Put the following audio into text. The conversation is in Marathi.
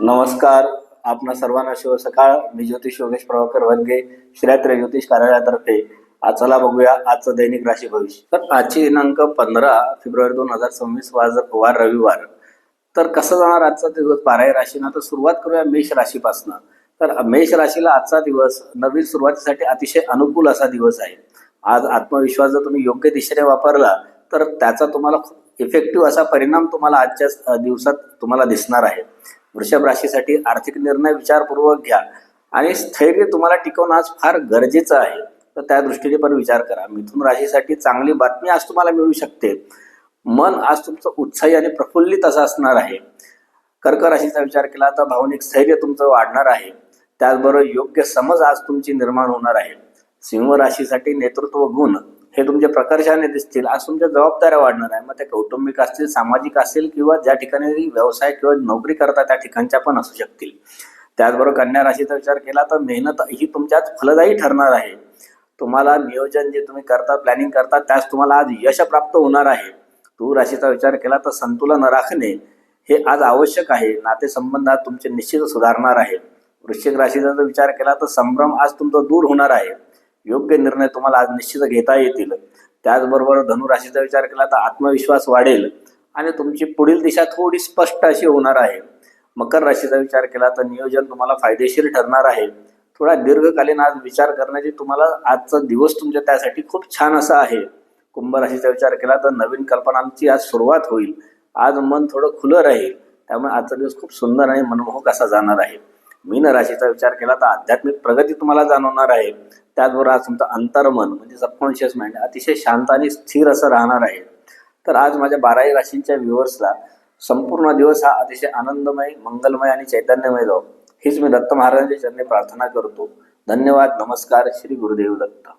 नमस्कार. आपणा सर्वांना शुभ सकाळ. मी ज्योतिष योगेश प्रभाकर वनगे, श्रीरात्री ज्योतिष कार्यालयातर्फे. आज चला बघूया आजचं दैनिक राशी भविष्य. तर आजची दिनांक 15 फेब्रुवारी 2026 वार रविवार. तर कसं जाणार आजचा दिवस 12 राशीनं. तर सुरुवात करूया मेष राशीपासून. तर मेष राशीला आजचा दिवस नवीन सुरुवातीसाठी अतिशय अनुकूल असा दिवस आहे. आज आत्मविश्वास जर तुम्ही योग्य दिशेने वापरला तर त्याचा तुम्हाला खूप इफेक्टिव्ह असा परिणाम तुम्हाला आजच्या दिवसात तुम्हाला दिसणार आहे. वृषभ राशीसाठी आर्थिक निर्णय विचारपूर्वक घ्या आणि स्थैर्य तुम्हाला टिकवणं आज फार गरजेचं आहे. तर त्या दृष्टीने पण विचार करा. मिथुन राशीसाठी चांगली बातमी आज तुम्हाला मिळू शकते. मन आज तुमचं उत्साही आणि प्रफुल्लित असं असणार आहे. कर्क राशीचा विचार केला तर भावनिक स्थैर्य तुमचं वाढणार आहे. त्याचबरोबर योग्य समज आज तुमची निर्माण होणार आहे. सिंह राशीसाठी नेतृत्व गुण हे तुमच्या प्रकर्षाने दिसतील. आज तुमच्या जबाबदाऱ्या वाढणार आहे. मग ते कौटुंबिक असतील, सामाजिक असेल किंवा ज्या ठिकाणी व्यवसाय किंवा नोकरी करता त्या ठिकाणच्या पण असू शकतील. त्याचबरोबर कन्या राशीचा विचार केला तर मेहनत ही तुमच्याच फलदायी ठरणार आहे. तुम्हाला नियोजन जे तुम्ही करता, प्लॅनिंग करता, त्यास तुम्हाला आज यश प्राप्त होणार आहे. तूळ राशीचा विचार केला तर संतुलन राखणे हे आज आवश्यक आहे. नातेसंबंधात तुमचे निश्चित सुधारणार आहे. वृश्चिक राशीचा जर विचार केला तर संभ्रम आज तुमचा दूर होणार आहे. योग्य निर्णय तुम्हाला आज निश्चित घेता येतील. त्याचबरोबर धनुराशीचा विचार केला तर आत्मविश्वास वाढेल आणि तुमची पुढील दिशा थोडी स्पष्ट अशी होणार आहे. मकर राशीचा विचार केला तर नियोजन तुम्हाला फायदेशीर ठरणार आहे. थोडा दीर्घकालीन आज विचार करण्याची तुम्हाला आजचा दिवस तुमच्या त्यासाठी खूप छान असा आहे. कुंभ राशीचा विचार केला तर नवीन कल्पनांची आज सुरुवात होईल. आज मन थोडं खुलं राहील. त्यामुळे आजचा दिवस खूप सुंदर आणि मनमोहक असा जाणार आहे. मीन राशीचा विचार केला तर आध्यात्मिक प्रगती तुम्हाला जाणवणार आहे. त्याचबरोबर आज तुमचं अंतर्मन म्हणजे सबकॉन्शियस माइंड अतिशय शांत आणि स्थिर असं राहणार आहे. तर आज माझ्या 12 राशींच्या व्ह्युअर्सला संपूर्ण दिवस हा अतिशय आनंदमय, मंगलमय आणि चैतन्यमय जाऊ हीच मी दत्त महाराजांच्या चरणी प्रार्थना करतो. धन्यवाद. नमस्कार. श्री गुरुदेव दत्त.